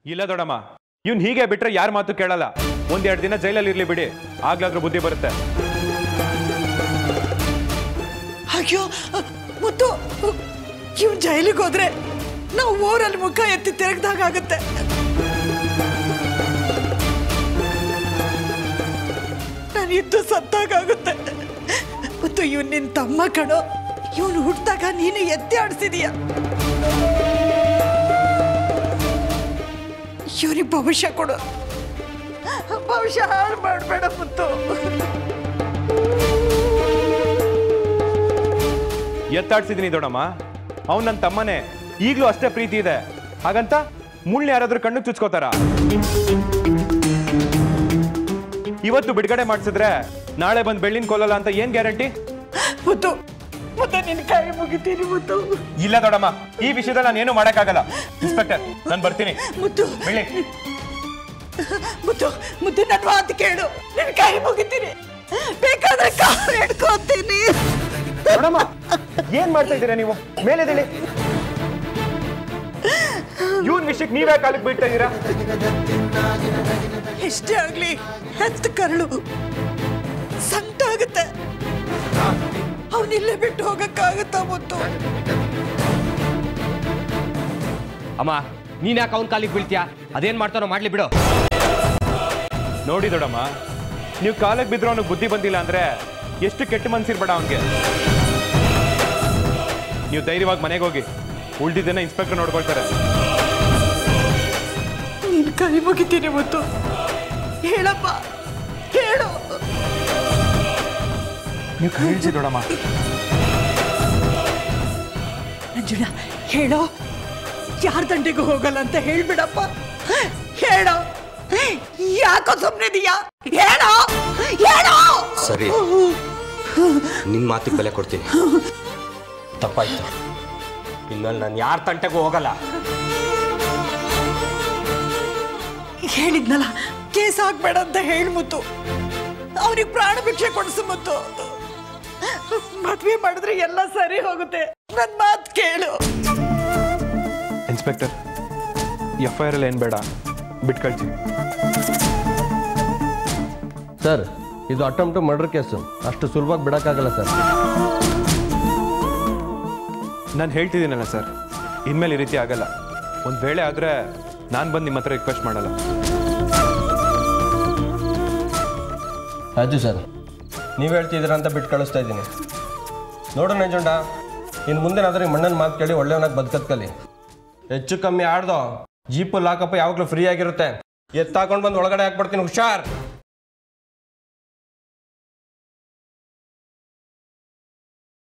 ಇಲ್ಲ ದೊಡಮ್ಮ, ಇವ್ನು ಹೀಗೆ ಬಿಟ್ರೆ ಯಾರ ಮಾತು ಕೇಳಲ್ಲ. ಒಂದೆರಡು ದಿನ ಜೈಲಲ್ಲಿ ಇರ್ಲಿ ಬಿಡಿ, ಆಗ್ಲಾದ್ರೂ ಬುದ್ಧಿ ಬರುತ್ತೆ. ಅಯ್ಯೋ ಮುತ್ತು, ಇವ್ ಜೈಲಿಗೆ ಹೋದ್ರೆ ನಾವು ಊರಲ್ಲಿ ಮುಖ ಎತ್ತಿ ತಿರುಗ್ದಾಗ ಆಗುತ್ತೆ. ನಾನು ಇದ್ದು ಸತ್ತಾಗುತ್ತೆ. ಮತ್ತು ಇವನ್ ನಿನ್ ತಮ್ಮ ಕಣೋ, ಇವನು ಹುಟ್ಟಿದಾಗ ನೀನು ಎತ್ತಿ ಆಡಿಸಿದೀಯ. ಇವನಿಗೆ ಭವಿಷ್ಯ ಕೊಡು, ಭವಿಷ್ಯ ಹಾಳು ಮಾಡಬೇಡ ಮುತ್ತು. ಎತ್ತಾಡ್ಸಿದೀನಿ ದೊಡಮ್ಮ, ಅವ್ನು ನನ್ನ ತಮ್ಮನೇ, ಈಗಲೂ ಅಷ್ಟೇ ಪ್ರೀತಿ ಇದೆ. ಹಾಗಂತ ಮುಳ್ಳು ಯಾರಾದ್ರೂ ಕಣ್ಣು ಚುಚ್ಕೋತಾರ? ಇವತ್ತು ಬಿಡುಗಡೆ ಮಾಡಿಸಿದ್ರೆ ನಾಳೆ ಬಂದು ಬೆಳ್ಳಿನ ಕೊಲ್ಲಲ್ಲ ಅಂತ ಏನ್ ಗ್ಯಾರಂಟಿ? ಮುತ್ತು ಮುತ್ತು, ನಿನ್ ಕೈ ಮುಗಿತೀನಿ ಮುತ್ತು. ಇಲ್ಲ ದೊಡಮ್ಮ, ಈ ವಿಷಯದಲ್ಲಿ ನಾನು ಏನು ಮಾಡಕ್ಕಾಗಲ್ಲ. ಇನ್ಸ್ಪೆಕ್ಟರ್, ನಾನು ಬರ್ತೀನಿ. ಮುತ್ತು ಬೆಳ್ಳಿ ಮುತ್ತು ಮುತ್ತು, ನನ್ನ ಮಾತು ಕೇಳು, ನಿನ್ ಕೈ ಮುಗಿತೀನಿ, ಬೇಕಾದ್ರೆ ಕಾಲು ಹಿಡ್ಕೋತೀನಿ. ದೊಡಮ್ಮ, ಏನ್ ಮಾಡ್ತಾ ಇದ್ದೀರಾ ನೀವು? ಮೇಲೆದೇಳಿ. ಇವನ್ ವಿಷಯಕ್ಕೆ ನೀವೇ ಕಾಲಕ್ಕೆ ಬೀಳ್ತಾ ಇದ್ದೀರಾ? ಎಷ್ಟೇ ಆಗ್ಲಿ ಹೆತ್ತ ಕರಳು ಸಂಕಟ ಆಗುತ್ತೆ. ಅವನಿಲ್ಲೇ ಬಿಟ್ಟು ಹೋಗಕ್ಕಾಗತ್ತಾ ಮುತ್ತು? ಅಮ್ಮ, ನೀನ್ ಯಾಕೆ ಅವನ್ ಕಾಲಿಗೆ ಬೀಳ್ತೀಯಾ? ಅದೇನ್ ಮಾಡ್ತಾನೋ ಮಾಡ್ಲಿ ಬಿಡು. ನೋಡಿ ದೊಡಮ್ಮ, ನೀವು ಕಾಲಕ್ಕೆ ಬಿದ್ರು ಅವನಿಗೆ ಬುದ್ಧಿ ಬಂದಿಲ್ಲ ಅಂದ್ರೆ ಎಷ್ಟು ಕೆಟ್ಟ ಮನ್ಸಿರ್ಬೇಡ ಅವನಿಗೆ. ನೀವು ಧೈರ್ಯವಾಗಿ ಮನೆಗೆ ಹೋಗಿ, ಉಳ್ದಿದ್ದನ್ನ ಇನ್ಸ್ಪೆಕ್ಟರ್ ನೋಡ್ಕೊಳ್ತಾರೆ. ನೀನ್ ಕೈ ಮುಗಿತೀನಿ ಮುತ್ತು, ಹೇಳಪ್ಪ, ಹೇಳು. ನೀವು ಹೇಳ್ಸಿ ದೊಡಮ್ಮ. ನಂಜುಳ, ಹೇಳೋ, ಯಾರ ದಂಡೆಗೂ ಹೋಗಲ್ಲ ಅಂತ ಹೇಳ್ಬಿಡಪ್ಪ, ಹೇಳೋ. ಯಾಕೋ ಸುಮ್ಮನಿದೀಯಾ? ಹೇಳೋ ಹೇಳೋ. ಸರಿ, ನಿನ್ ಮಾತಿಗೆ ಬೆಲೆ ಕೊಡ್ತೀನಿ. ತಪ್ಪಾಯ್ತು, ಇನ್ಮೇಲೆ ನಾನು ಯಾರ ತಂಟೆಗೂ ಹೋಗಲ್ಲ. ಹೇಳಿದ್ನಲ್ಲ, ಕೇಸ್ ಹಾಕ್ಬೇಡ ಅಂತ ಹೇಳಿ ಮುತ್ತು. ಅವನಿಗೆ ಪ್ರಾಣ ಭಿಕ್ಷೆ ಕೊಡಿಸು ಮುತ್ತು. ಮದ್ವೆ ಮಾಡಿದ್ರೆ ಎಲ್ಲ ಸರಿ ಹೋಗುತ್ತೆ. ನನ್ನ ಮಾತು ಕೇಳು. ಇನ್ಸ್ಪೆಕ್ಟರ್, FIR ಅಲ್ಲಿ ಏನು ಬೇಡ, ಬಿಟ್ಟು ಕಳ್ಸಿ. ಸರ್, ಇದು ಅಟೆಂಪ್ಟ್ ಟು ಮರ್ಡರ್ ಕೇಸು, ಅಷ್ಟು ಸುಲಭವಾಗಿ ಬಿಡೋಕ್ಕಾಗಲ್ಲ ಸರ್. ನಾನು ಹೇಳ್ತಿದ್ದೀನಲ್ಲ ಸರ್, ಇನ್ಮೇಲೆ ಈ ರೀತಿ ಆಗಲ್ಲ. ಒಂದು ವೇಳೆ ಆದರೆ ನಾನು ಬಂದು ನಿಮ್ಮ ಹತ್ರ ರಿಕ್ವೆಸ್ಟ್ ಮಾಡಲ್ಲ. ರಾಜು ಸರ್, ನೀವು ಹೇಳ್ತಿದ್ದೀರಾ ಅಂತ ಬಿಟ್ಟು ಕಳಿಸ್ತಾ ಇದ್ದೀನಿ. ನೋಡು ನಂಜುಂಡ, ಇನ್ನು ಮುಂದೆನಾದ್ರೂ ಈ ಮಣ್ಣನ ಮಾತು ಕೇಳಿ ಒಳ್ಳೆಯವನಾಗಿ ಬದುಕತ್ಕಲಿ. ಹೆಚ್ಚು ಕಮ್ಮಿ ಆಡ್ದೋ ಜೀಪು ಲಾಕಪ್ ಯಾವಾಗಲೂ ಫ್ರೀ ಆಗಿರುತ್ತೆ. ಎತ್ತಾಕೊಂಡು ಬಂದು ಒಳಗಡೆ ಹಾಕ್ಬಿಡ್ತೀನಿ, ಹುಷಾರ್.